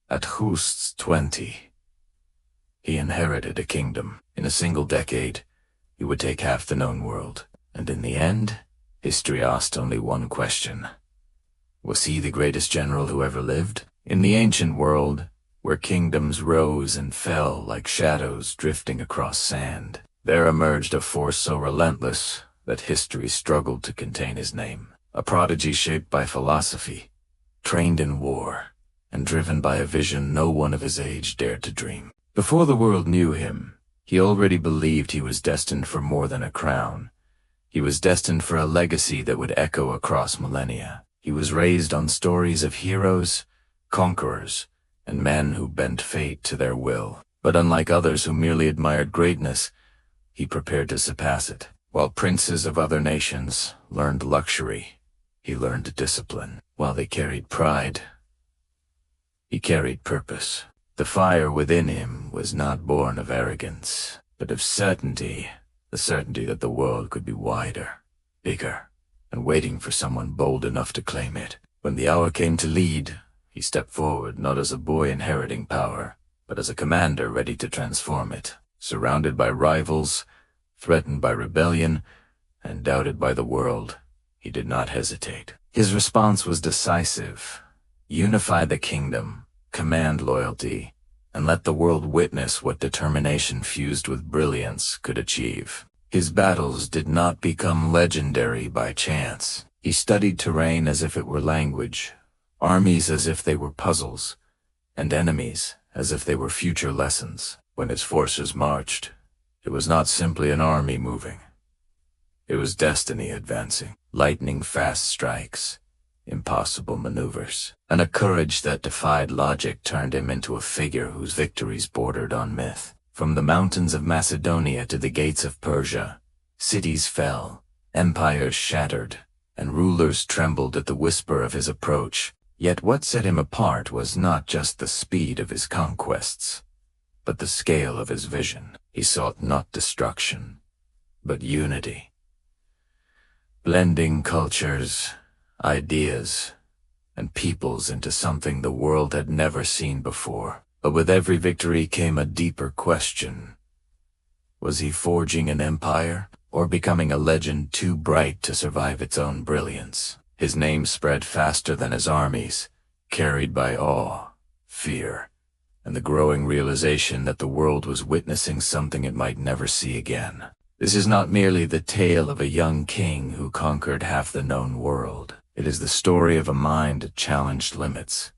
At just 20, he inherited a kingdom. In a single decade, he would take half the known world. And in the end, history asked only one question. Was he the greatest general who ever lived? In the ancient world, where kingdoms rose and fell like shadows drifting across sand, there emerged a force so relentless that history struggled to contain his name. A prodigy shaped by philosophy, trained in war, and driven by a vision no one of his age dared to dream. Before the world knew him, he already believed he was destined for more than a crown. He was destined for a legacy that would echo across millennia. He was raised on stories of heroes, conquerors, and men who bent fate to their will. But unlike others who merely admired greatness, he prepared to surpass it. While princes of other nations learned luxury, he learned discipline. While they carried pride, he carried purpose. The fire within him was not born of arrogance, but of certainty, the certainty that the world could be wider, bigger, and waiting for someone bold enough to claim it. When the hour came to lead, he stepped forward not as a boy inheriting power, but as a commander ready to transform it. Surrounded by rivals, threatened by rebellion, and doubted by the world, he did not hesitate. His response was decisive. Unify the kingdom, command loyalty, and let the world witness what determination fused with brilliance could achieve. His battles did not become legendary by chance. He studied terrain as if it were language, armies as if they were puzzles, and enemies as if they were future lessons. When his forces marched, it was not simply an army moving. It was destiny advancing, lightning-fast strikes, impossible maneuvers, and a courage that defied logic turned him into a figure whose victories bordered on myth. From the mountains of Macedonia to the gates of Persia, cities fell, empires shattered, and rulers trembled at the whisper of his approach. Yet what set him apart was not just the speed of his conquests, but the scale of his vision. He sought not destruction, but unity. Blending cultures, ideas, and peoples into something the world had never seen before. But with every victory came a deeper question. Was he forging an empire, or becoming a legend too bright to survive its own brilliance? His name spread faster than his armies, carried by awe, fear, and the growing realization that the world was witnessing something it might never see again. This is not merely the tale of a young king who conquered half the known world. It is the story of a mind that challenged limits,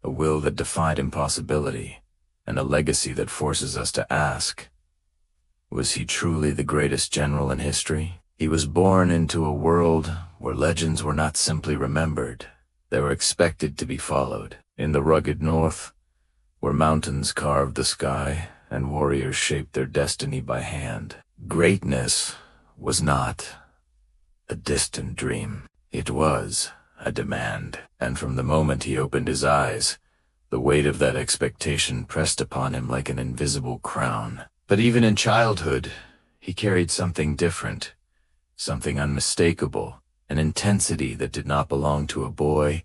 a will that defied impossibility, and a legacy that forces us to ask, was he truly the greatest general in history? He was born into a world where legends were not simply remembered, they were expected to be followed. In the rugged north, where mountains carved the sky and warriors shaped their destiny by hand, greatness was not a distant dream. It was a demand, and from the moment he opened his eyes, the weight of that expectation pressed upon him like an invisible crown. But even in childhood, he carried something different, something unmistakable, an intensity that did not belong to a boy,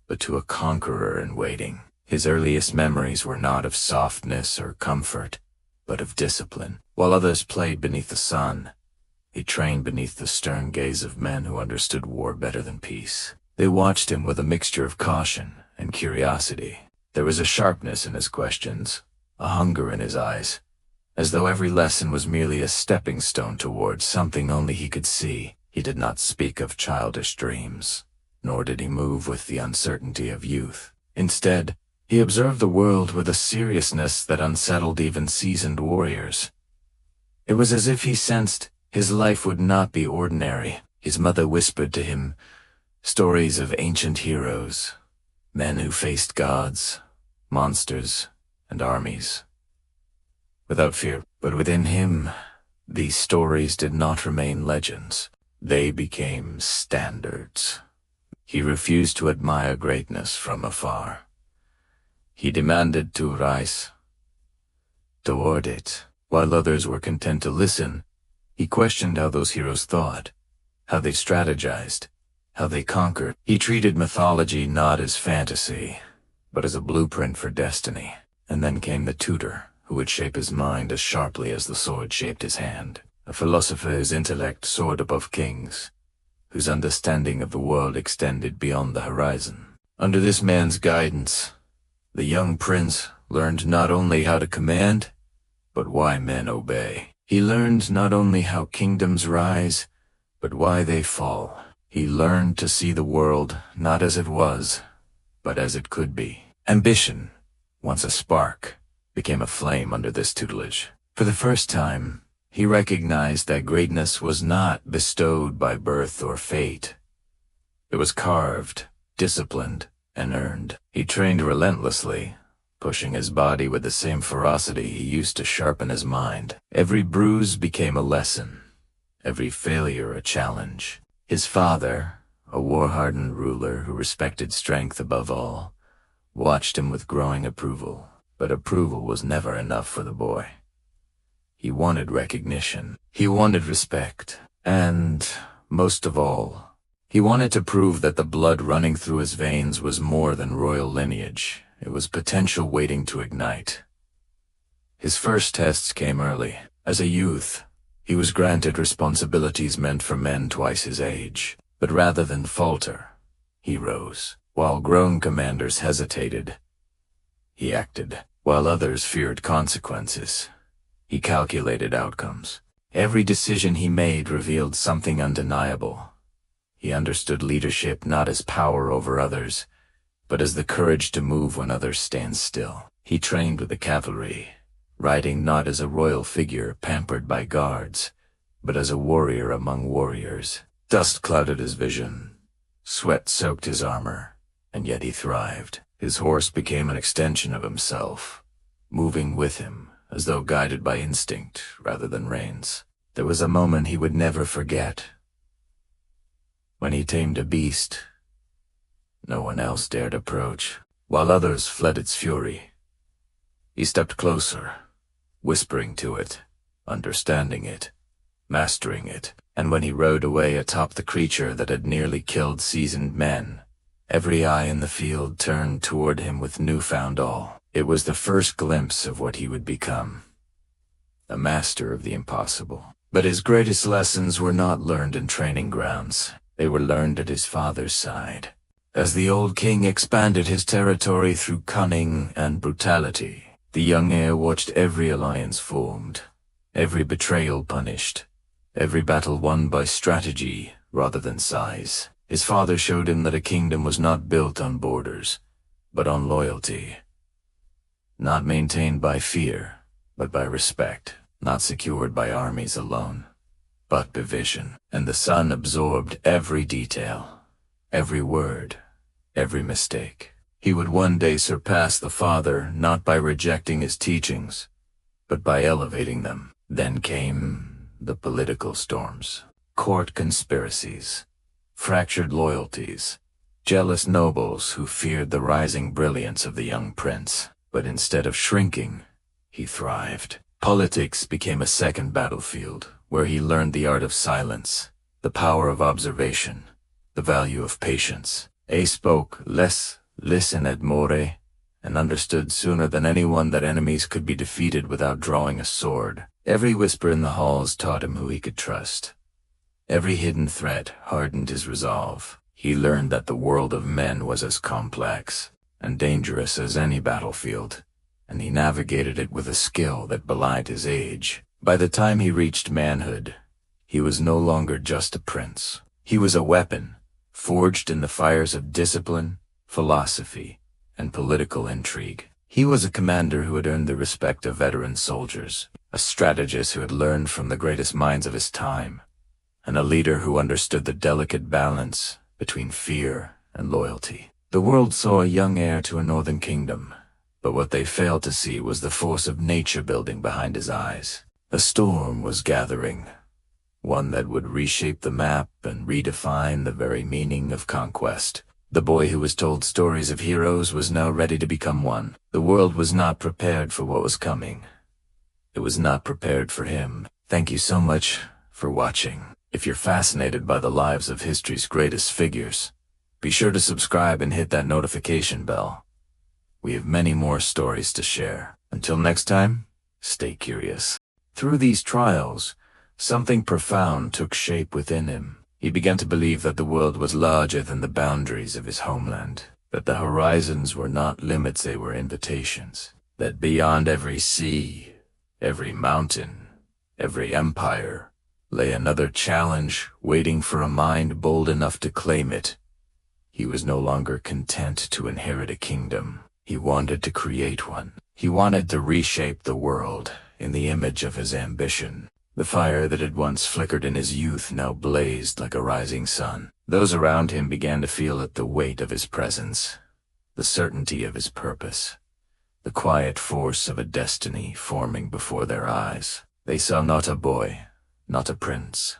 but to a conqueror in waiting. His earliest memories were not of softness or comfort, but of discipline. While others played beneath the sun, he trained beneath the stern gaze of men who understood war better than peace. They watched him with a mixture of caution and curiosity. There was a sharpness in his questions, a hunger in his eyes, as though every lesson was merely a stepping stone towards something only he could see. He did not speak of childish dreams, nor did he move with the uncertainty of youth. Instead, he observed the world with a seriousness that unsettled even seasoned warriors. It was as if he sensed his life would not be ordinary. His mother whispered to him stories of ancient heroes, men who faced gods, monsters, and armies without fear. But within him, these stories did not remain legends. They became standards. He refused to admire greatness from afar. He demanded to rise toward it. While others were content to listen, he questioned how those heroes thought, how they strategized, how they conquered. He treated mythology not as fantasy, but as a blueprint for destiny. And then came the tutor, who would shape his mind as sharply as the sword shaped his hand. A philosopher whose intellect soared above kings, whose understanding of the world extended beyond the horizon. Under this man's guidance, the young prince learned not only how to command, but why men obey. He learned not only how kingdoms rise, but why they fall. He learned to see the world not as it was, but as it could be. Ambition, once a spark, became a flame under this tutelage. For the first time, he recognized that greatness was not bestowed by birth or fate. It was carved, disciplined, and earned. He trained relentlessly, pushing his body with the same ferocity he used to sharpen his mind. Every bruise became a lesson, every failure a challenge. His father, a war-hardened ruler who respected strength above all, watched him with growing approval. But approval was never enough for the boy. He wanted recognition. He wanted respect. And, most of all, he wanted to prove that the blood running through his veins was more than royal lineage. It was potential waiting to ignite. His first tests came early. As a youth, he was granted responsibilities meant for men twice his age. But rather than falter, he rose. While grown commanders hesitated, he acted. While others feared consequences, he calculated outcomes. Every decision he made revealed something undeniable. He understood leadership not as power over others, but as the courage to move when others stand still. He trained with the cavalry, riding not as a royal figure pampered by guards, but as a warrior among warriors. Dust clouded his vision, sweat soaked his armor, and yet he thrived. His horse became an extension of himself, moving with him as though guided by instinct rather than reins. There was a moment he would never forget. When he tamed a beast, no one else dared approach. While others fled its fury, he stepped closer, whispering to it, understanding it, mastering it. And when he rode away atop the creature that had nearly killed seasoned men, every eye in the field turned toward him with newfound awe. It was the first glimpse of what he would become, a master of the impossible. But his greatest lessons were not learned in training grounds. They were learned at his father's side. As the old king expanded his territory through cunning and brutality, the young heir watched every alliance formed, every betrayal punished, every battle won by strategy rather than size. His father showed him that a kingdom was not built on borders, but on loyalty. Not maintained by fear, but by respect. Not secured by armies alone, but by vision. And the son absorbed every detail, every word, every mistake. He would one day surpass the father not by rejecting his teachings, but by elevating them. Then came the political storms, court conspiracies, fractured loyalties, jealous nobles who feared the rising brilliance of the young prince. But instead of shrinking, he thrived. Politics became a second battlefield, where he learned the art of silence, the power of observation, the value of patience. He spoke less, listened more, and understood sooner than anyone that enemies could be defeated without drawing a sword. Every whisper in the halls taught him who he could trust. Every hidden threat hardened his resolve. He learned that the world of men was as complex and dangerous as any battlefield, and he navigated it with a skill that belied his age. By the time he reached manhood, he was no longer just a prince. He was a weapon, forged in the fires of discipline, philosophy, and political intrigue. He was a commander who had earned the respect of veteran soldiers, a strategist who had learned from the greatest minds of his time, and a leader who understood the delicate balance between fear and loyalty. The world saw a young heir to a northern kingdom, but what they failed to see was the force of nature building behind his eyes. A storm was gathering, one that would reshape the map and redefine the very meaning of conquest. The boy who was told stories of heroes was now ready to become one. The world was not prepared for what was coming. It was not prepared for him. Thank you so much for watching. If you're fascinated by the lives of history's greatest figures, be sure to subscribe and hit that notification bell. We have many more stories to share. Until next time, stay curious. Through these trials, something profound took shape within him. He began to believe that the world was larger than the boundaries of his homeland, that the horizons were not limits, they were invitations, that beyond every sea, every mountain, every empire, lay another challenge waiting for a mind bold enough to claim it. He was no longer content to inherit a kingdom. He wanted to create one. He wanted to reshape the world in the image of his ambition. The fire that had once flickered in his youth now blazed like a rising sun. Those around him began to feel it, the weight of his presence, the certainty of his purpose, the quiet force of a destiny forming before their eyes. They saw not a boy, not a prince,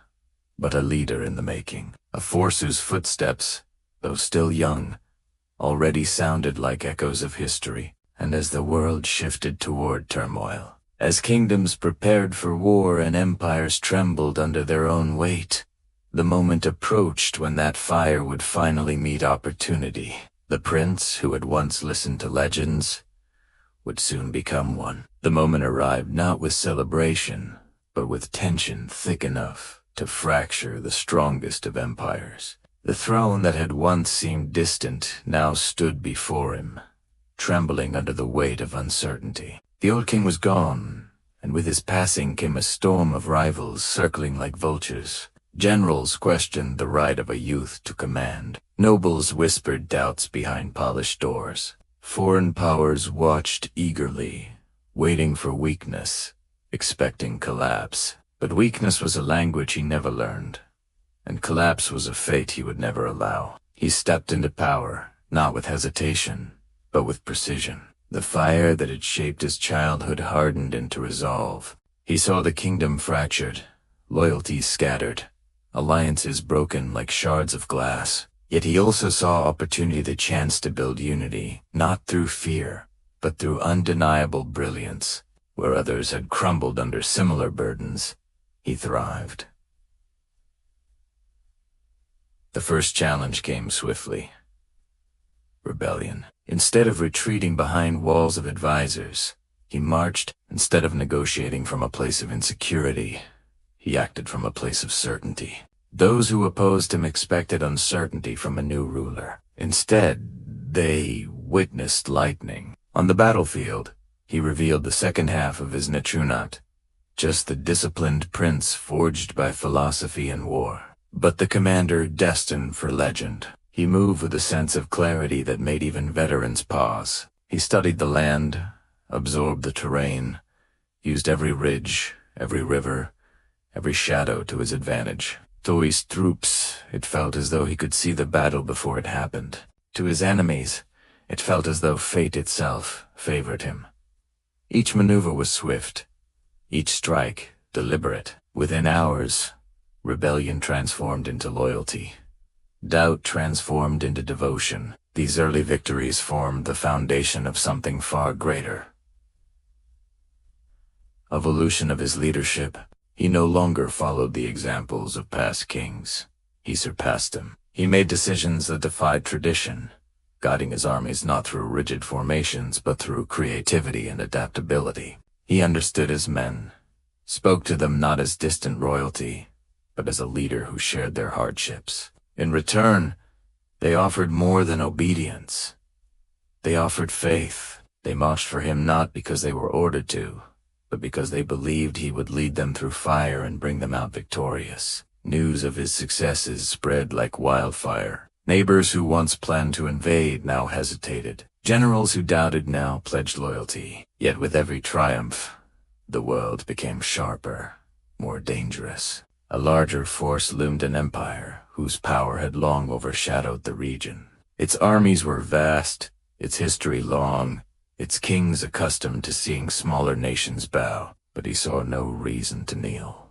but a leader in the making, a force whose footsteps, though still young, already sounded like echoes of history. And as the world shifted toward turmoil, as kingdoms prepared for war and empires trembled under their own weight, the moment approached when that fire would finally meet opportunity. The prince who had once listened to legends would soon become one. The moment arrived not with celebration, but with tension thick enough to fracture the strongest of empires. The throne that had once seemed distant now stood before him, trembling under the weight of uncertainty. The old king was gone, and with his passing came a storm of rivals circling like vultures. Generals questioned the right of a youth to command. Nobles whispered doubts behind polished doors. Foreign powers watched eagerly, waiting for weakness, expecting collapse. But weakness was a language he never learned, and collapse was a fate he would never allow. He stepped into power, not with hesitation, but with precision. The fire that had shaped his childhood hardened into resolve. He saw the kingdom fractured, loyalties scattered, alliances broken like shards of glass. Yet he also saw opportunity, the chance to build unity, not through fear, but through undeniable brilliance. Where others had crumbled under similar burdens, he thrived. The first challenge came swiftly. Rebellion. Instead of retreating behind walls of advisors, he marched. Instead of negotiating from a place of insecurity, he acted from a place of certainty. Those who opposed him expected uncertainty from a new ruler. Instead, they witnessed lightning. On the battlefield, he revealed the second half of his Netrunat, just the disciplined prince forged by philosophy and war, but the commander destined for legend. He moved with a sense of clarity that made even veterans pause. He studied the land, absorbed the terrain, used every ridge, every river, every shadow to his advantage. To his troops, it felt as though he could see the battle before it happened. To his enemies, it felt as though fate itself favored him. Each maneuver was swift, each strike deliberate. Within hours, rebellion transformed into loyalty. Doubt transformed into devotion. These early victories formed the foundation of something far greater. Evolution of his leadership. He no longer followed the examples of past kings. He surpassed them. He made decisions that defied tradition, guiding his armies not through rigid formations but through creativity and adaptability. He understood his men, spoke to them not as distant royalty, but as a leader who shared their hardships. In return, they offered more than obedience. They offered faith. They marched for him not because they were ordered to, but because they believed he would lead them through fire and bring them out victorious. News of his successes spread like wildfire. Neighbors who once planned to invade now hesitated. Generals who doubted now pledged loyalty. Yet with every triumph, the world became sharper, more dangerous. A larger force loomed, an empire whose power had long overshadowed the region. Its armies were vast, its history long, its kings accustomed to seeing smaller nations bow, but he saw no reason to kneel.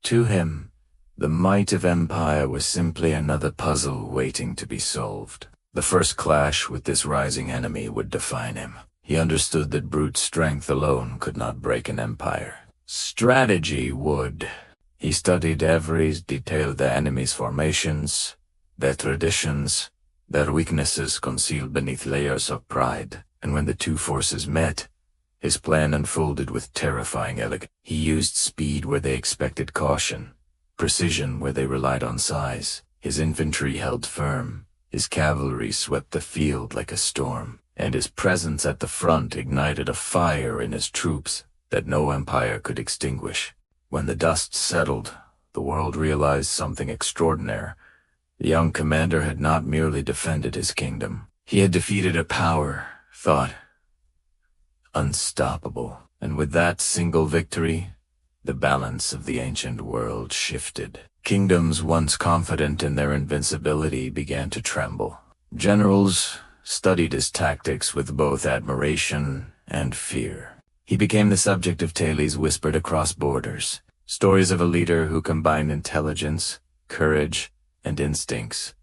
To him, the might of empire was simply another puzzle waiting to be solved. The first clash with this rising enemy would define him. He understood that brute strength alone could not break an empire. Strategy would. He studied every detail, the enemy's formations, their traditions, their weaknesses concealed beneath layers of pride, and when the two forces met, his plan unfolded with terrifying elegance. He used speed where they expected caution, precision where they relied on size. His infantry held firm, his cavalry swept the field like a storm, and his presence at the front ignited a fire in his troops that no empire could extinguish. When the dust settled, the world realized something extraordinary. The young commander had not merely defended his kingdom. He had defeated a power, thought unstoppable. And with that single victory, the balance of the ancient world shifted. Kingdoms once confident in their invincibility began to tremble. Generals studied his tactics with both admiration and fear. He became the subject of tales whispered across borders, stories of a leader who combined intelligence, courage, and instincts.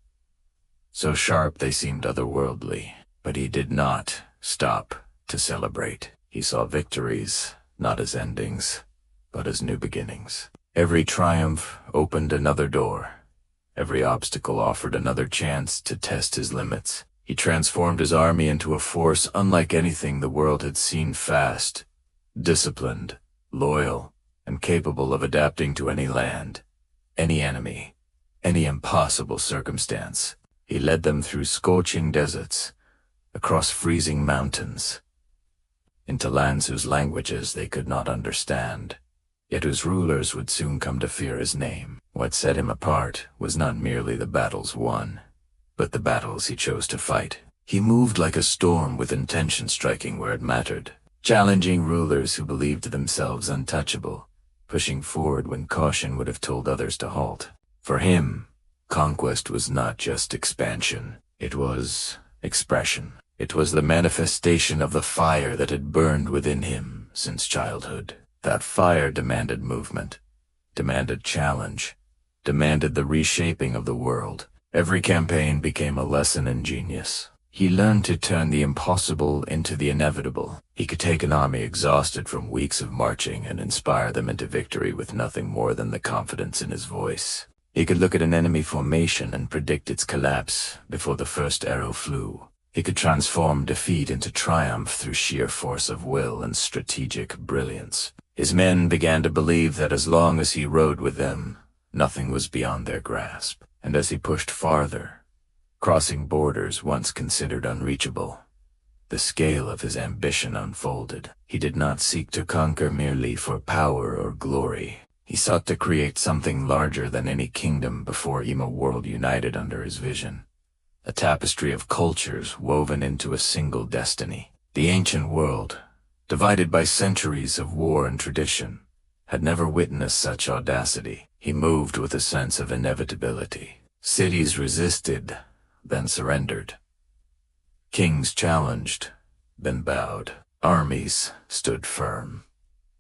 So sharp they seemed otherworldly, but he did not stop to celebrate. He saw victories not as endings, but as new beginnings. Every triumph opened another door. Every obstacle offered another chance to test his limits. He transformed his army into a force unlike anything the world had seen, fast, disciplined, loyal, and capable of adapting to any land, any enemy, any impossible circumstance. He led them through scorching deserts, across freezing mountains, into lands whose languages they could not understand, yet whose rulers would soon come to fear his name. What set him apart was not merely the battles won, but the battles he chose to fight. He moved like a storm, with intention striking where it mattered, challenging rulers who believed themselves untouchable, pushing forward when caution would have told others to halt. For him, conquest was not just expansion, it was expression. It was the manifestation of the fire that had burned within him since childhood. That fire demanded movement, demanded challenge, demanded the reshaping of the world. Every campaign became a lesson in genius. He learned to turn the impossible into the inevitable. He could take an army exhausted from weeks of marching and inspire them into victory with nothing more than the confidence in his voice. He could look at an enemy formation and predict its collapse before the first arrow flew. He could transform defeat into triumph through sheer force of will and strategic brilliance. His men began to believe that as long as he rode with them, nothing was beyond their grasp. And as he pushed farther, crossing borders once considered unreachable, the scale of his ambition unfolded. He did not seek to conquer merely for power or glory. He sought to create something larger than any kingdom before him, a world united under his vision. A tapestry of cultures woven into a single destiny. The ancient world, divided by centuries of war and tradition, had never witnessed such audacity. He moved with a sense of inevitability. Cities resisted, then surrendered. Kings challenged, then bowed. Armies stood firm,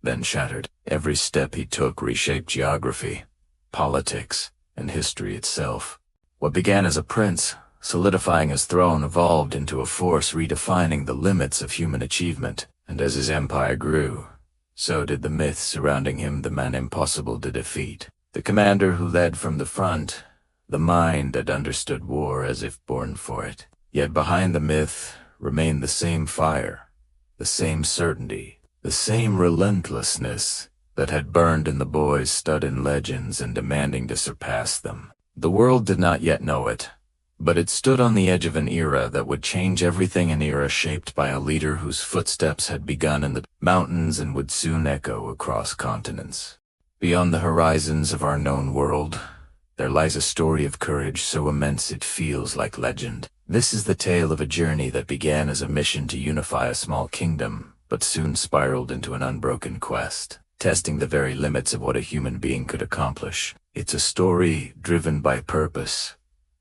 then shattered. Every step he took reshaped geography, politics, and history itself. What began as a prince, solidifying his throne, evolved into a force redefining the limits of human achievement. And as his empire grew, so did the myth surrounding him, the man impossible to defeat. The commander who led from the front, the mind that understood war as if born for it. Yet behind the myth remained the same fire, the same certainty, the same relentlessness that had burned in the boys stuck in legends and demanding to surpass them. The world did not yet know it, but it stood on the edge of an era that would change everything, an era shaped by a leader whose footsteps had begun in the mountains and would soon echo across continents. Beyond the horizons of our known world, there lies a story of courage so immense it feels like legend. This is the tale of a journey that began as a mission to unify a small kingdom, but soon spiraled into an unbroken quest, testing the very limits of what a human being could accomplish. It's a story driven by purpose,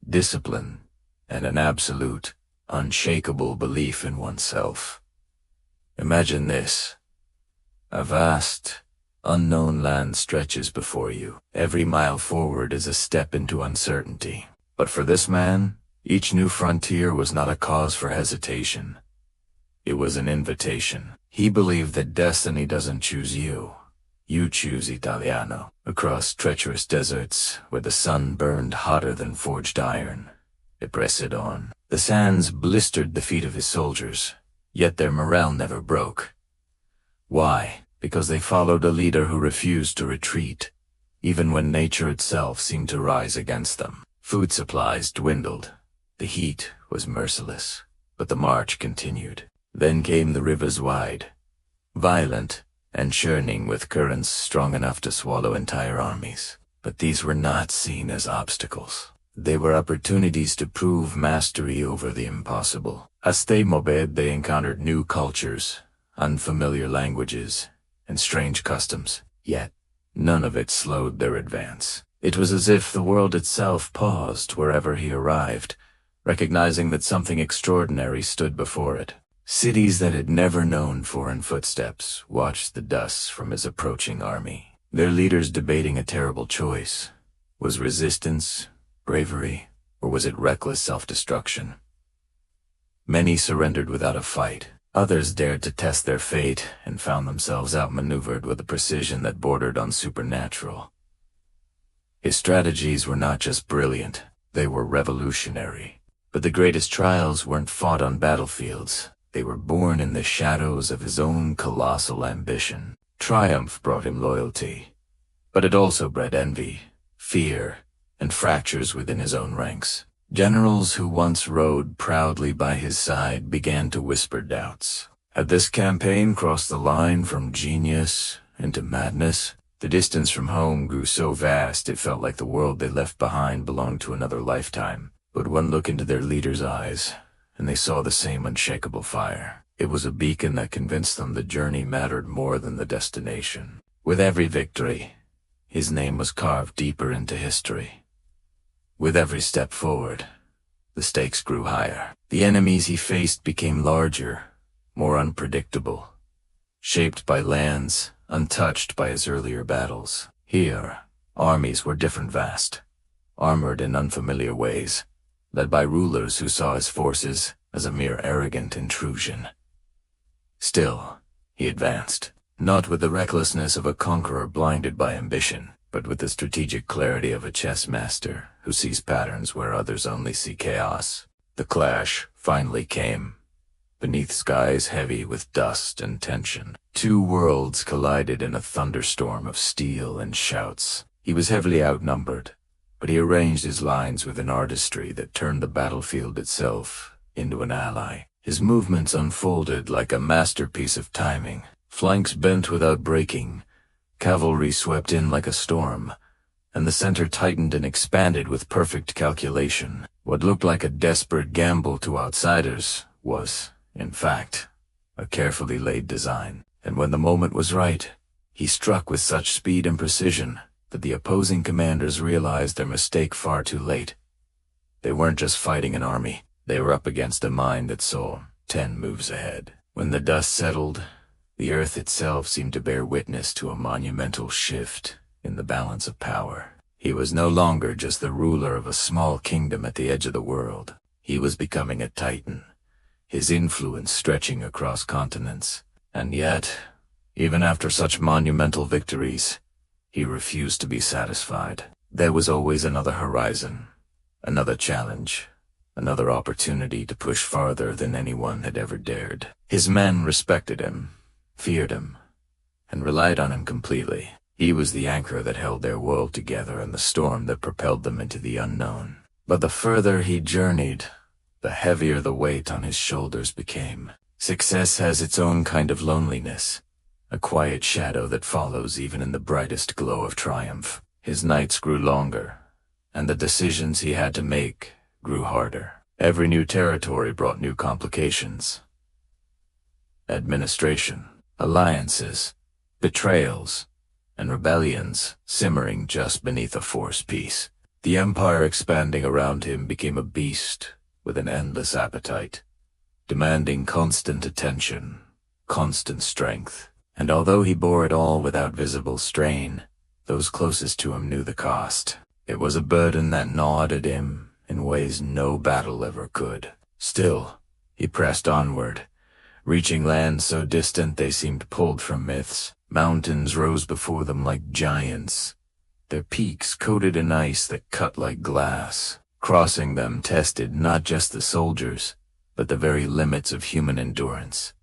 discipline, and an absolute, unshakable belief in oneself. Imagine this. A vast, unknown land stretches before you. Every mile forward is a step into uncertainty. But for this man, each new frontier was not a cause for hesitation. It was an invitation. He believed that destiny doesn't choose you. You choose Italiano. Across treacherous deserts, where the sun burned hotter than forged iron, he pressed on. The sands blistered the feet of his soldiers, yet their morale never broke. Why? Because they followed a leader who refused to retreat, even when nature itself seemed to rise against them. Food supplies dwindled. The heat was merciless, but the march continued. Then came the rivers wide, violent, and churning with currents strong enough to swallow entire armies. But these were not seen as obstacles. They were opportunities to prove mastery over the impossible. As they moved, they encountered new cultures, unfamiliar languages, and strange customs. Yet, none of it slowed their advance. It was as if the world itself paused wherever he arrived, recognizing that something extraordinary stood before it. Cities that had never known foreign footsteps watched the dust from his approaching army, their leaders debating a terrible choice. Was resistance, bravery, or was it reckless self-destruction? Many surrendered without a fight. Others dared to test their fate and found themselves outmaneuvered with a precision that bordered on supernatural. His strategies were not just brilliant, they were revolutionary. But the greatest trials weren't fought on battlefields. They were born in the shadows of his own colossal ambition. Triumph brought him loyalty, but it also bred envy, fear, and fractures within his own ranks. Generals who once rode proudly by his side began to whisper doubts. Had this campaign crossed the line from genius into madness? The distance from home grew so vast it felt like the world they left behind belonged to another lifetime. But one look into their leader's eyes, and they saw the same unshakable fire. It was a beacon that convinced them the journey mattered more than the destination. With every victory, his name was carved deeper into history. With every step forward, the stakes grew higher. The enemies he faced became larger, more unpredictable, shaped by lands untouched by his earlier battles. Here, armies were different, vast, armored in unfamiliar ways, led by rulers who saw his forces as a mere arrogant intrusion. Still, he advanced, not with the recklessness of a conqueror blinded by ambition, but with the strategic clarity of a chess master who sees patterns where others only see chaos. The clash finally came. Beneath skies heavy with dust and tension, two worlds collided in a thunderstorm of steel and shouts. He was heavily outnumbered, but he arranged his lines with an artistry that turned the battlefield itself into an ally. His movements unfolded like a masterpiece of timing. Flanks bent without breaking, cavalry swept in like a storm, and the center tightened and expanded with perfect calculation. What looked like a desperate gamble to outsiders was, in fact, a carefully laid design. And when the moment was right, he struck with such speed and precision that the opposing commanders realized their mistake far too late. They weren't just fighting an army, they were up against a mind that saw 10 moves ahead. When the dust settled, the earth itself seemed to bear witness to a monumental shift in the balance of power. He was no longer just the ruler of a small kingdom at the edge of the world. He was becoming a titan, his influence stretching across continents. And yet, even after such monumental victories, he refused to be satisfied. There was always another horizon, another challenge, another opportunity to push farther than anyone had ever dared. His men respected him, feared him, and relied on him completely. He was the anchor that held their world together and the storm that propelled them into the unknown. But the further he journeyed, the heavier the weight on his shoulders became. Success has its own kind of loneliness, a quiet shadow that follows even in the brightest glow of triumph. His nights grew longer, and the decisions he had to make grew harder. Every new territory brought new complications. Administration, alliances, betrayals, and rebellions simmering just beneath a forced peace. The empire expanding around him became a beast with an endless appetite, demanding constant attention, constant strength. And although he bore it all without visible strain, those closest to him knew the cost. It was a burden that gnawed at him in ways no battle ever could. Still, he pressed onward, reaching lands so distant they seemed pulled from myths. Mountains rose before them like giants, their peaks coated in ice that cut like glass. Crossing them tested not just the soldiers, but the very limits of human endurance.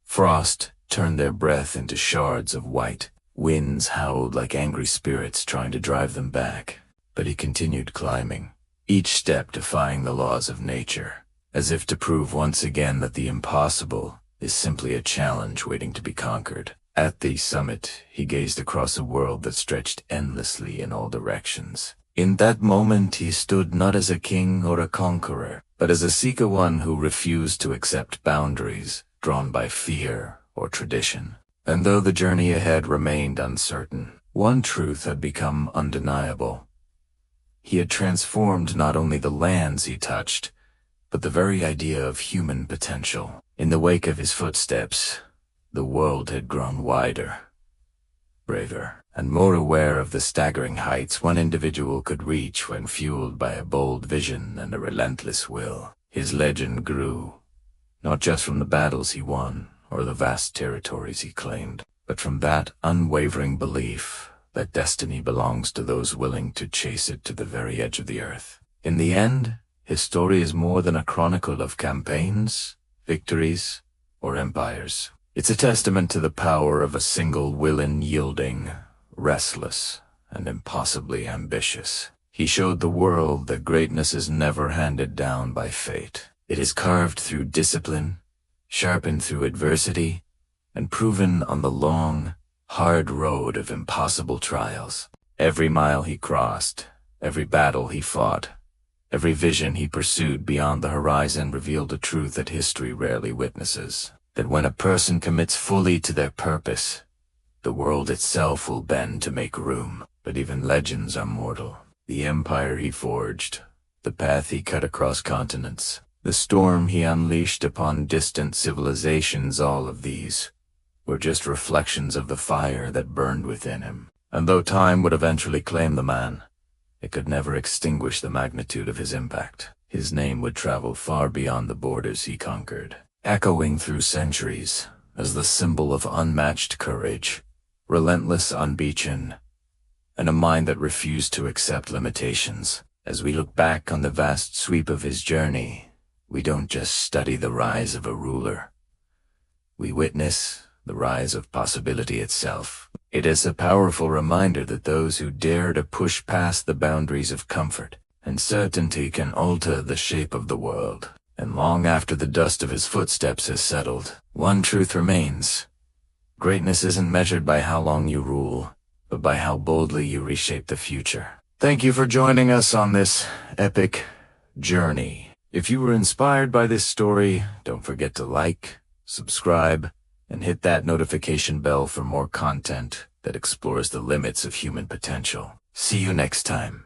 Frost turned their breath into shards of white. Winds howled like angry spirits trying to drive them back. But he continued climbing, each step defying the laws of nature, as if to prove once again that the impossible is simply a challenge waiting to be conquered. At the summit, he gazed across a world that stretched endlessly in all directions. In that moment, he stood not as a king or a conqueror, but as a seeker, one who refused to accept boundaries drawn by fear or tradition. And though the journey ahead remained uncertain, one truth had become undeniable. He had transformed not only the lands he touched, but the very idea of human potential. In the wake of his footsteps, the world had grown wider, braver, and more aware of the staggering heights one individual could reach when fueled by a bold vision and a relentless will. His legend grew, not just from the battles he won or the vast territories he claimed, but from that unwavering belief that destiny belongs to those willing to chase it to the very edge of the earth. In the end, his story is more than a chronicle of campaigns, victories, or empires. It's a testament to the power of a single will, unyielding, restless, and impossibly ambitious. He showed the world that greatness is never handed down by fate. It is carved through discipline, sharpened through adversity, and proven on the long, hard road of impossible trials. Every mile he crossed, every battle he fought, every vision he pursued beyond the horizon revealed a truth that history rarely witnesses. That when a person commits fully to their purpose, the world itself will bend to make room. But even legends are mortal. The empire he forged, the path he cut across continents, the storm he unleashed upon distant civilizations, all of these were just reflections of the fire that burned within him. And though time would eventually claim the man, it could never extinguish the magnitude of his impact. His name would travel far beyond the borders he conquered, echoing through centuries as the symbol of unmatched courage, relentless ambition, and a mind that refused to accept limitations. As we look back on the vast sweep of his journey, we don't just study the rise of a ruler. We witness the rise of possibility itself. It is a powerful reminder that those who dare to push past the boundaries of comfort and certainty can alter the shape of the world. And long after the dust of his footsteps has settled, one truth remains. Greatness isn't measured by how long you rule, but by how boldly you reshape the future. Thank you for joining us on this epic journey. If you were inspired by this story, don't forget to like, subscribe, and hit that notification bell for more content that explores the limits of human potential. See you next time.